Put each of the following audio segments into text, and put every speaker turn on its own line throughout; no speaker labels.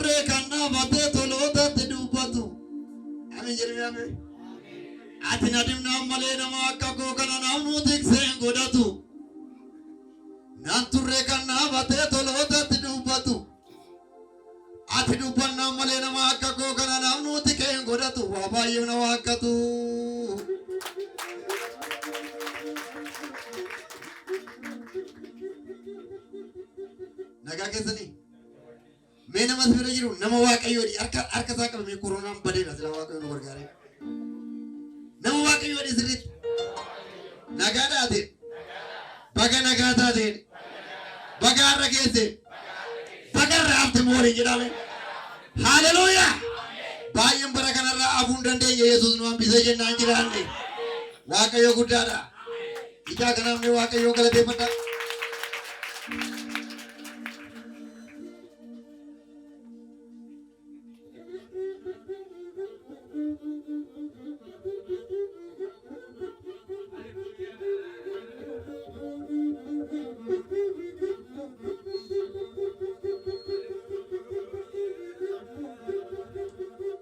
Nanture kana bate tolota tidupatu. Amin jeremiame. Ati nadim namale nama akako kana namu tiksen godatu. Nanture kana bate tolota tidupatu. Ati dupan namale nama akako kana namu tiksen godatu. Wabayu na wakatu. Naga kesani. Mena mas bira jiru nama wakayo di arka sakal me corona badela sila wakayo no bergare. Nama wakayo di sirit. Nagada ade. Baga nagada ade. Baga ragese. Baga rafte mori jirame. Hallelujah. Bayam barakanara abundante Yesus no ambise je nanjirande. Wakayo gudara. Ija kana me wakayo kala de pata.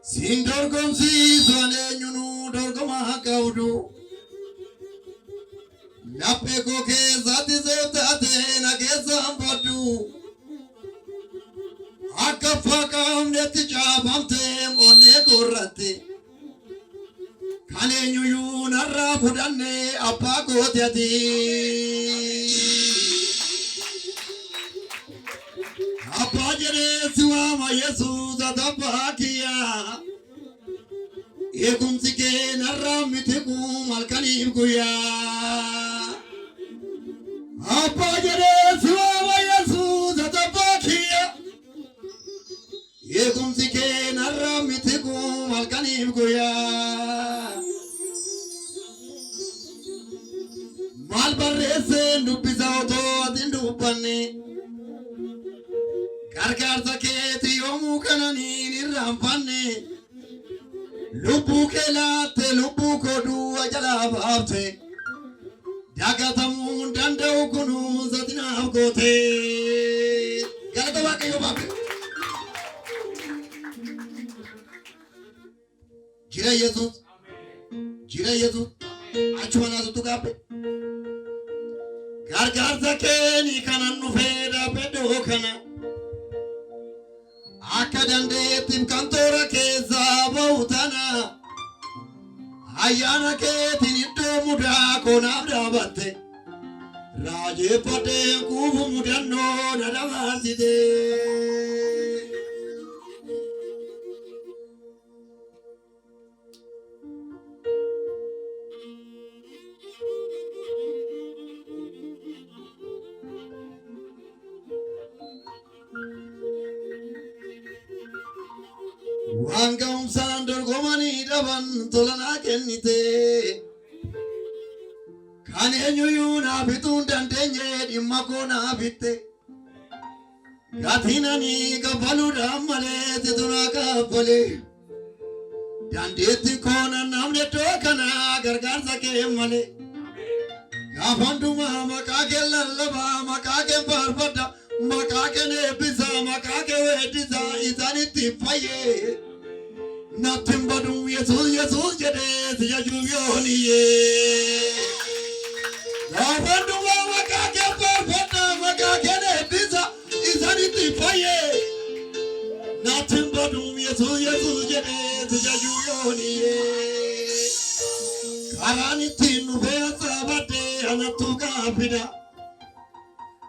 Sindorgom si sone nyunu dorgoma kaudu. Nape ko ke zati zevtate na ke zambadu. Akafaka mneti chabamte mone gorate. Kane nyuyu narra budane apako tiati. Apajere siwama Yesu zatapakia. Ekum sike narra mitiku malkani guya. Apajere siwama Yesu zatapakia. Ekum sike narra mitiku malkani guya. Malbarese nupisa oto adindupane. Karkar saketi yomu kanani nirampane. Lubu kelate lubu kodu ajala bafte. Dagatamu danda ukunu zatina ukote. Galata wake yo babe. Jira Yesus. Achwana tutukape. Karkar sakeni kanan nufeda pedo kana. Akadande tim kantora keza bautana. Ayana ke tinito muda kona dabate. Raje pate kubu mudano nadamaside. Wanga umsandor gomani daban tolana kenite. Kane nyuyuna bitun dantenye dimakona bitte. Gathina ni kapalu ramale tituna kapale. Dandeti kona namne tokana gargar sake male. Gafanduma makake lalaba makake barbada. Makake ne pisa makake wedisa isani tipaye. Nothing but Jesus, jede siya juyoni ye. Gafanduma makake barbada makake ne pisa isani tipaye. Nothing but Jesus, jede siya juyoni ye. Karani tinu besa bate anatuka pida.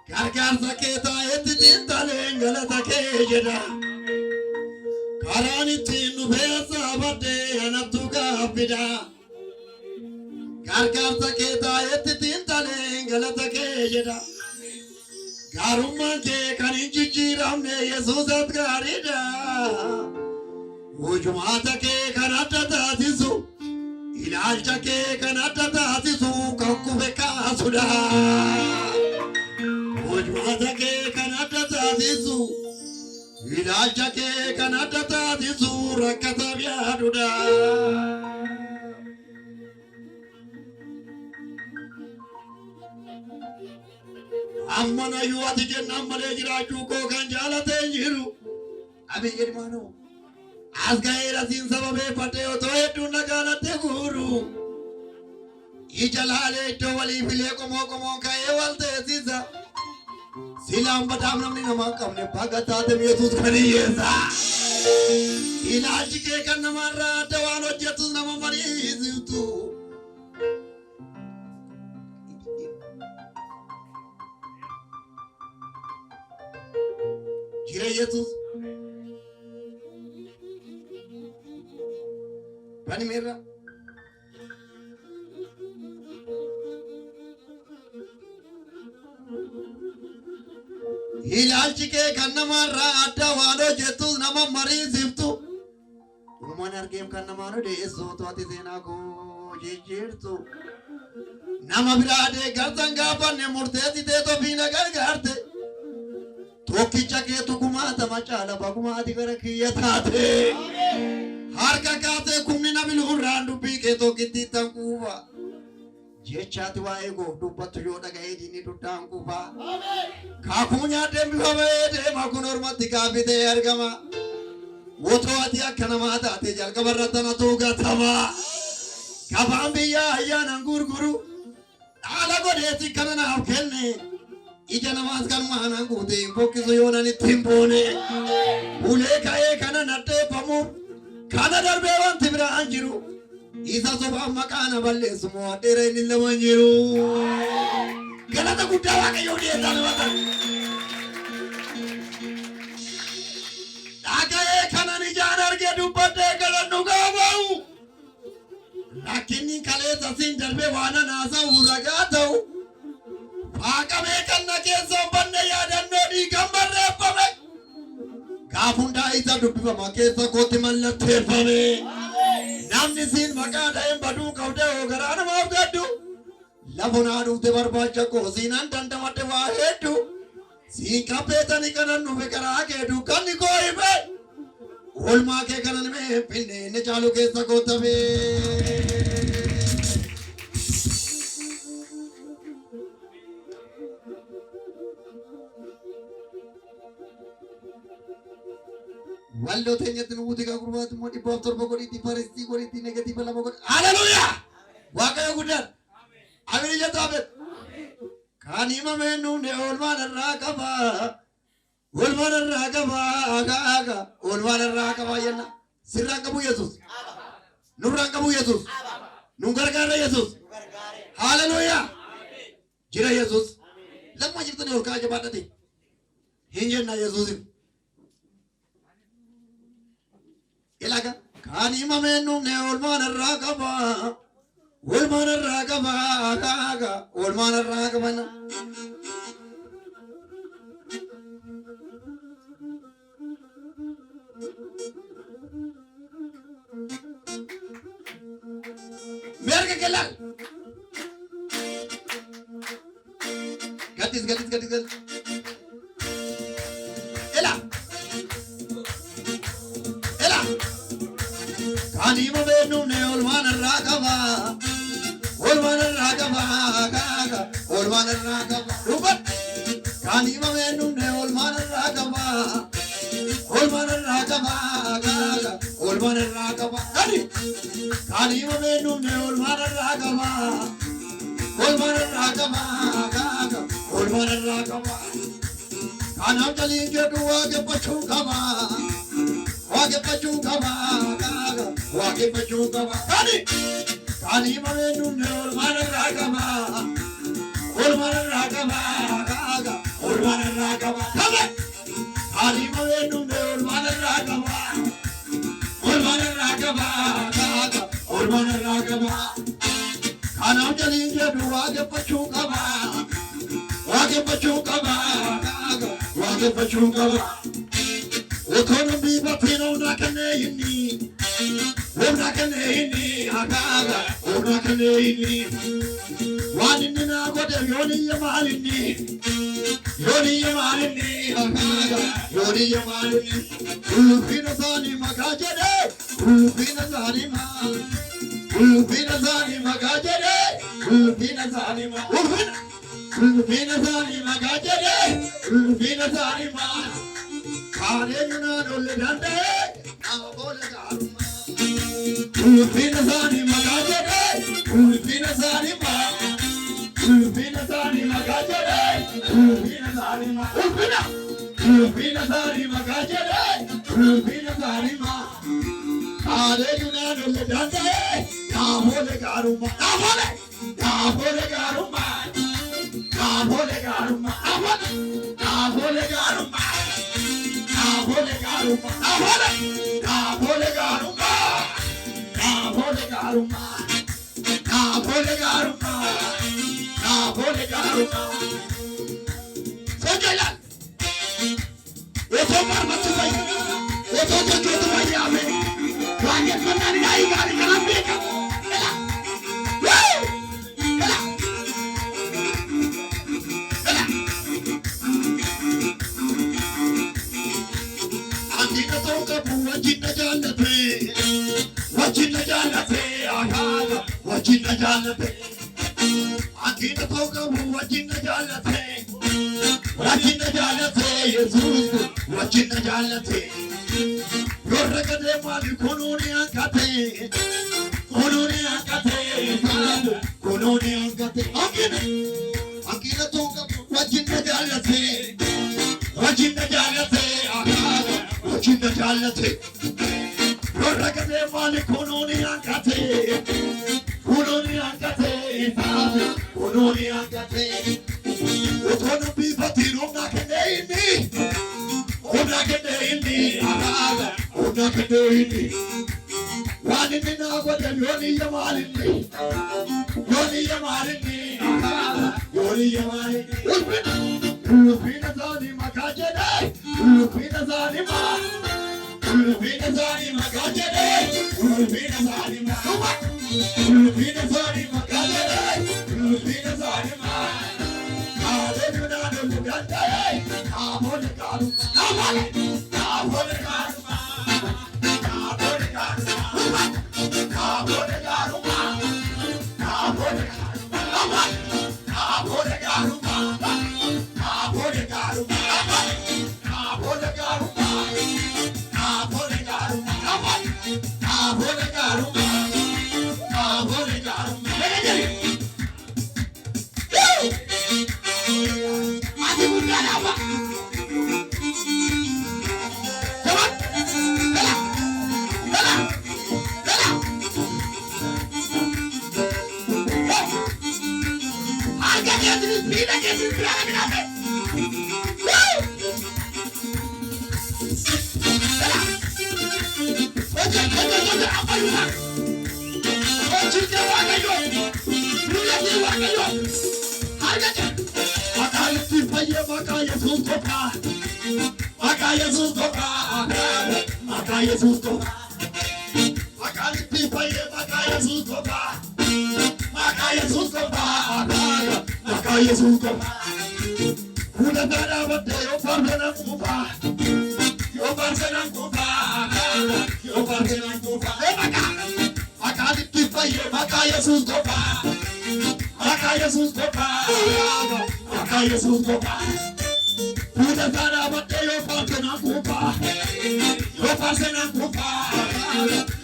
Karkar saketa etitin talengala takejeda. Karani tinu besa bate anatuka pida. Karkar saketa etitin talengala takejeda. Garumman ke kaninchi jiramne Yesusat garida. Ujumata ke kanata tatisu. Ilalcha ke kanata tatisu kakubeka suda. Ujumata ke kanata tatisu. Ilalcha ke kanata tatisu rakata biaduda. Ammana yuwati jennam male jiraachu ko kan jaalate jiru. Abi jedhmaanu as ga'eera siin sababeeffatee otoo hedduun nagaanatti guuru ija laalee iddoo walii filee qomoo ka'ee wal teessisa silaan badaam namni namaa hin qabne baga taate Yesuus kan hiyyeessa ilaalchi kee kan namarraa adda waan hojjetus nama mariisiftu jira Yesuus bani meerra ilaalchi kee kan namarraa adda waan hojjetus nama mariisiftu uumaan argeem kan namaan odeessoo to'ate seenaa koo jijjiirtu nama biraa deeggarsan gaafanne murteessitee tofiina gargaarte tokkicha keetu kumaatama caala bagumaati gara kiyya taate harka kaatee kumni na biluurraan dubbii kee tokkitti tan kuufa jechaati waa'ee goof dubbattu yoo dhaga'ee diinni duddaan kuufa kaakuu nyaadheen bifa ba'ee deema kun ormatti kaafitee argama wotoo ati akka namaa taate jalqabarra tanatu gatama gabaan biyyaa ayyaanan gurguru dhaala godheessi kana naaf kenne ija namaas kan maanan guute hin bokkisu yoonan itti hin boone ulee ka'ee kana nadheeffamuuf kana darbee wanti biraan jiru isa sobaan maqaana balleessu moo addeera inni lama jiru galata guddaa waaqayyoo dhiyeessan wata dhaga'ee kanan ijaan arge dubbadhee galannu gaafa'u lakkinni kaleessa siin darbee waan anaasa'u ragaa ta'u Faaqamee kanna keessa banne yaadannoo dhiigaan barreeffame gaaf hundaa isa dubbifama keessa kootti mallatteeffame namni siin maqaa dha'een baduu qabdee hoo garaa namaaf gaddu lafonaa dhufte barbaacha koo siinaan dandamadde waa hedduu siin qabbeetani kanan dhufe karaa kee dukkanni koo hibe oolmaa kee kanan mee finne inni caalu keessa koottafee wallo teenyatti nuti ka gurbaatu mo dhibbaaf torba godhiitti farestii godhiitti negatiiva lama godhi haleluuyaa waaqayyo guddaan amini jettu abet kan himameen nuunne oolmaan irraa qaba aga oolmaan irraa qaba jenna sirraan qabu Yesuus nurraan qabu Yesuus nun gargaara Yesuus haleluuyaa jira Yesuus lamma jirtanii ol kaa jabaadhate hin jenna Yesuusif ilaga kan himameen nuunne oolmaan irraa qaba aga oolmaan irraa qaba merga kelal gatis ela kan himameen nuunne oolmaan irraa qaba aga oolmaan irraa qaba dubat kan himameen nuunne oolmaan irraa qaba aga oolmaan irraa qaba gadi kan himameen nuunne oolmaan irraa qaba aga oolmaan irraa qaba kanaaf jaliin jedhu waaqeffachuu qaba waaqeffachuu qaba gadi kan himameen nuunne oolmaan irraa qaba aga oolmaan irraa qaba gadi kan himameen nuunne oolmaan irraa qaba aga oolmaan irraa qaba kanaaf jaliin jedhu waaqeffachuu qaba aga waaqeffachuu qaba otoon biifatiin humna kennee inni aga humna kennee inni waan inni naa godhe yooniyya maalinni aga yooniyya maalinni ulfina isaanii maqaa jedhe ulfina isaanii maqaa jedhe ulfina isaanii maqaa jedhe ulfina isaanii Kaaneenyuna dolle danda'e namoota gaarummaa. Ulfina isaanii maqaa jedhee ulfina isaanii maa ulfina isaanii maqaa jedhee ulfina isaanii maa ulfina isaanii maqaa jedhee ulfina isaanii maa. Kaaneenyuna dolle danda'e namoota gaarummaa namoota gaarummaa. Namoota gaarummaa namoota gaarummaa namoota gaarummaa namoota gaarummaa namoota gaarummaa namoota gaarummaa namoota gaarummaa. Sojaayaan otoo marmatti fayyadu otoo jechoota fayyaame waanjeffannaan gaarii gaarii kanaan beekamu. Wajjin jaalate akina toogamu wajjin jaalate Yesuus wajjin jaalate yorra gadee maali kunuuni ankate akina toogamu wajjin jaalate yorra gadee maali kunuuni ankate. Kunoni angate, utona bifati ona kende ini, wani mina wada yoni yamalini, ulfina zani makajede, ulfina zani ma, ulfina zani makajede, ulfina zani ma, ulfina zani makajede, ulfina zani ma. Hallelujah, hallelujah, namoota gaarummaa, namoota gaarummaa, namoota gaarummaa, namoota gaarummaa, namoota gaarummaa, namoota gaarummaa, namoota gaarummaa, namoota gaarummaa, namoota gaarummaa, namoota gaarummaa. Yesus toba, una dada bate yo parcena kupa, yo parcena kupa, yo parcena kupa. Maka ditipa ye maka Yesus toba, maka Yesus toba, maka Yesus toba. Una dada bate yo parcena kupa, yo parcena kupa,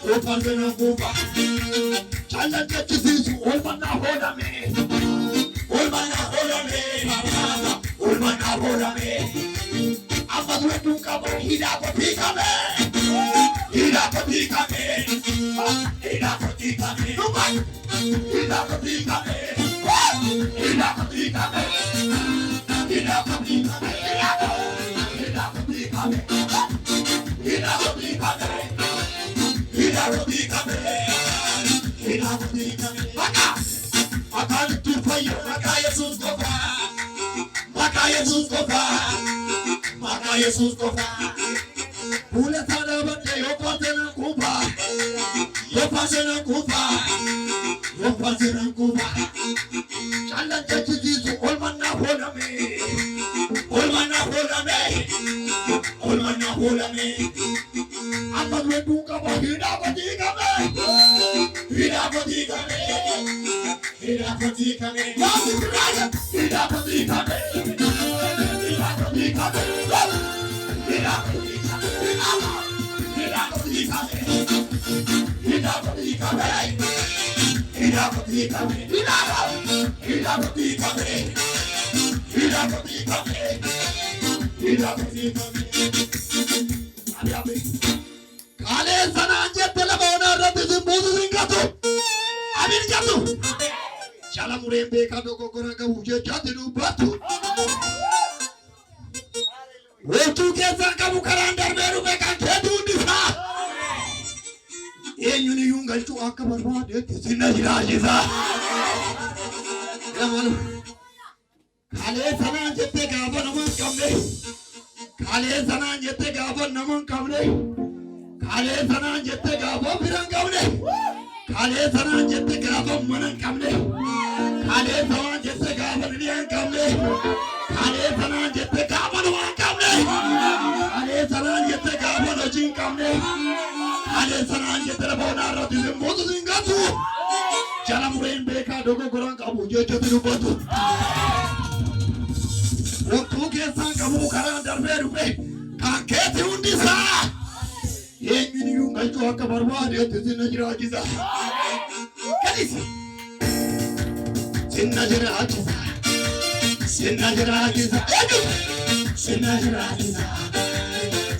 yo parcena kupa. Chala ketisu olmana hoda me. Ulmana hola me, amas wetu kamo hida potika me, hida potika me, hida potika me, hida potika me, hida potika me, hida potika me, hida potika me, hida potika me, hida potika me, hida potika me. Maka tufayo maka Yesus toba, maka Yesus toba, maka Yesus toba. Ule tada bate yo pasena kuba, yo pasena kuba, yo pasena kuba. Chala jechi jisu olmana hola me, olmana hola me, olmana hola me. Amma wetu kamo hida patika me, hida patika me. Hida patika me, hida patika me, hida patika me, hida patika me. Kale sana anjette la bona rati simbudu singatu. Amin jatu. Chala murembe kado kokora ka uje jati du batu. Wotu kesa kamu karandar beru bekan kedu disa. Enyuni yungal tu akabar wade tisina jirajiza. Malu. Kale sana anjette gaba naman kamne. Kale sana anjette gaba naman kamne. Kale sana anjette gaba biran kamne. Kale sana anjette gaba manan kamne. Kale sana anjette gaba niyan kamne. Kale sana anjette gaba naman kamne. Kale sana anjette gaba najin kamne. Kale sana anjette bona rati simbudu singatu. Jalan murain beka dogo kurang kamu jojo terubatu. Waktu kesan kamu karang darbe rupe kakek undi sa. Yang ini yungal tu aku berbuat dia tu sinajirajiza. Kadis. Sinajirajiza. Sinajirajiza. Aduh. Sinajirajiza.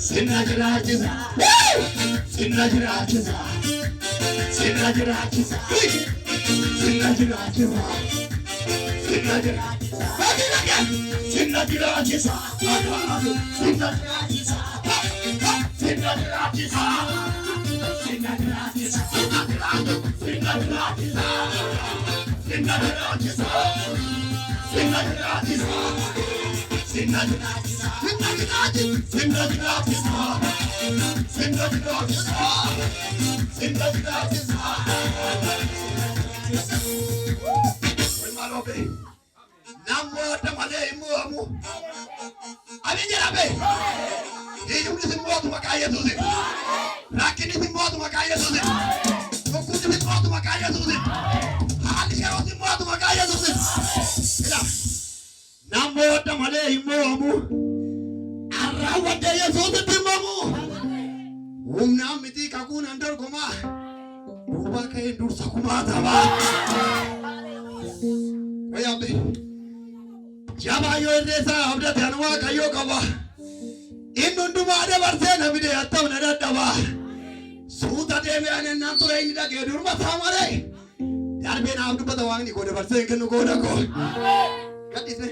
Sinajirajiza. Sinajirajiza. Sinajirajiza. Sinajirajiza. Sinajirajiza. Bagi lagi. Sinajirajiza. Aduh. Sinajirajiza. Sinajirajiza. Sinajirajiza. Sinajirajiza. Sinajirajiza. Sinajirajiza. Sinajirajiza. Sinajirajiza. Sinajirajiza. Sinajirajiza. Marobe. Namo tamale imu amu. Alinjerabe. Ini semua tu makaya sulit. Rakyat ini semua tu makaya sulit. Buku ini semua tu makaya sulit. Hal ini semua tu makaya sulit. Tidak. Namo tamale imu amu. Arawat dia sulit imamu. Umnam miti kaku nandar koma. Rupa kain dur sakuma taba. Wayambe. Jaba yo desa abda tanwa kayo kaba. Inundu made barsena bide attaw nadadaba. Suuta debe anen nantura inda ke durma samare. Darbe na abdu patawang ni kode barse kenu koda ko. Gadis ne.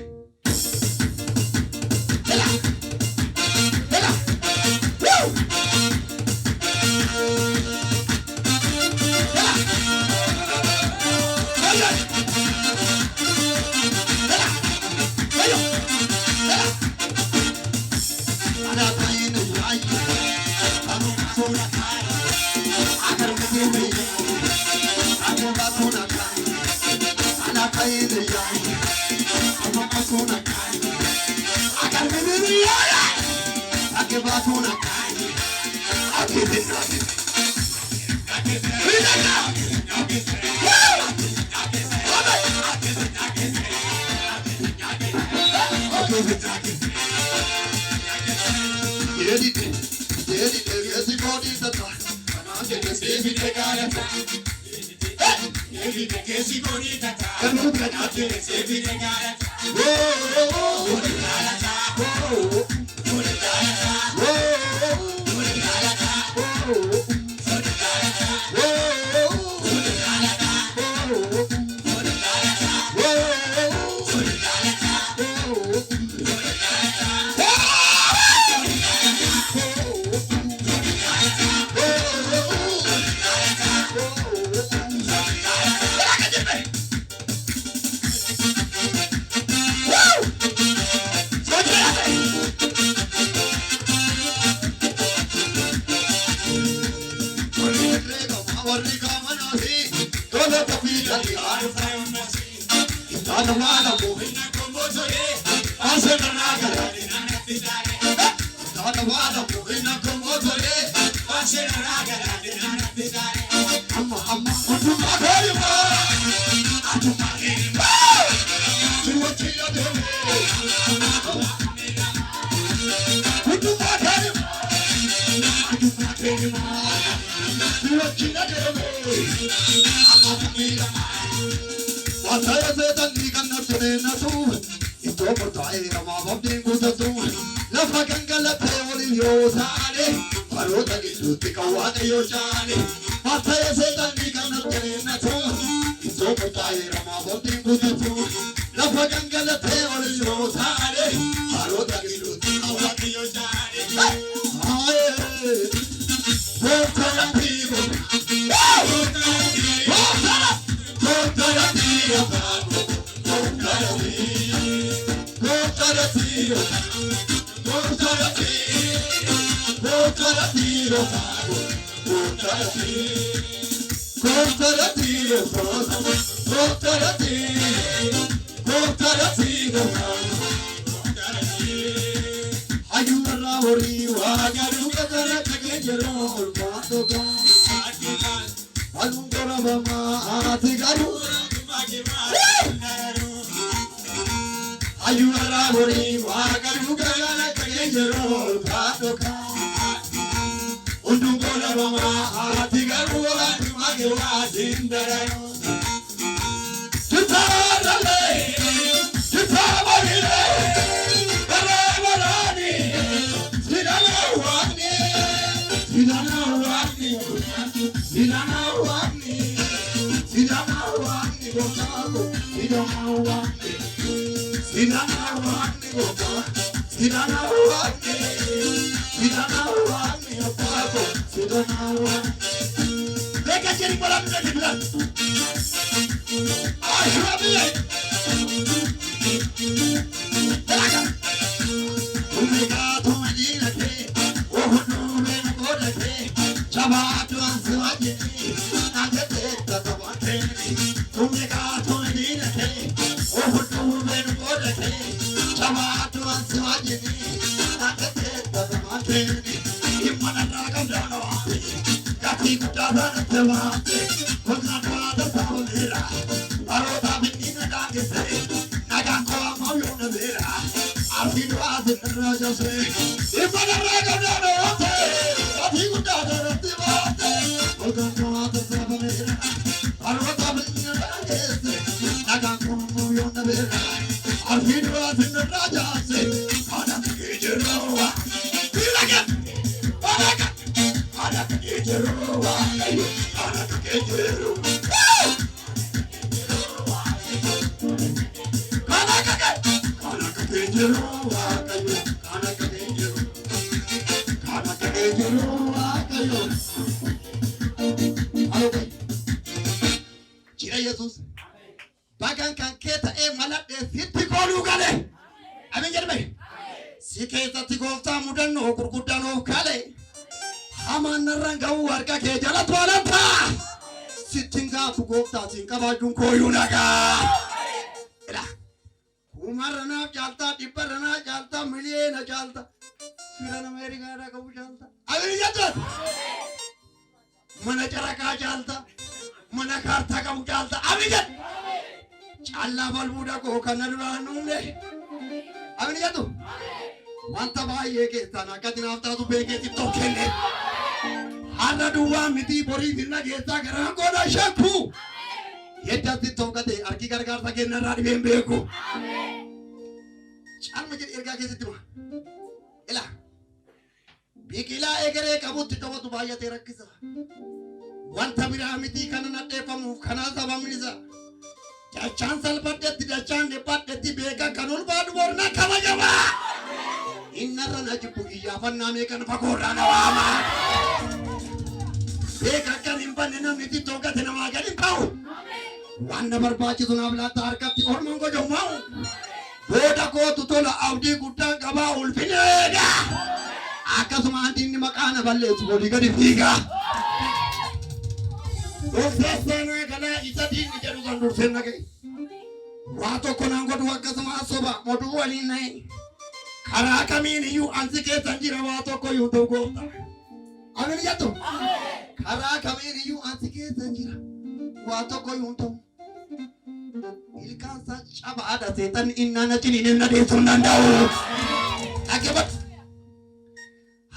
Hela. Hela. Woo! Hela. Hela.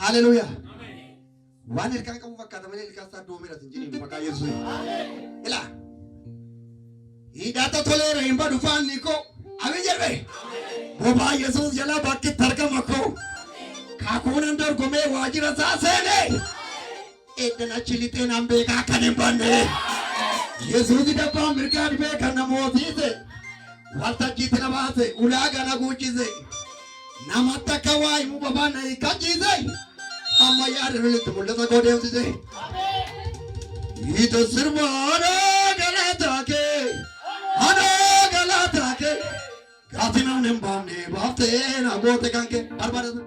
Hallelujah. waan ilkaan qabu fakkaata malee ilkaan isaa doomeera hin jedhin maqaa Yesuus. Ilaa hidhata toleera hin badu faanni koo abin jedhe bobaa Yesuus jala bakkitti argama koo kaakuunan dorgomee waajjira isaa seene eddana chilixeen an beekaa kan hin banne Yesuus dabbaa mirgaan beekan namootiise waltajjiitti na baase ulaagaa na guuchise namatti akka waa himu babaa na hiikkachiise amma yaada lolitti mul'ata koo deemsise ito sirba anoo galaataa kee gaafi namni hin baafne baaftee na goote kan kee barbaadatu.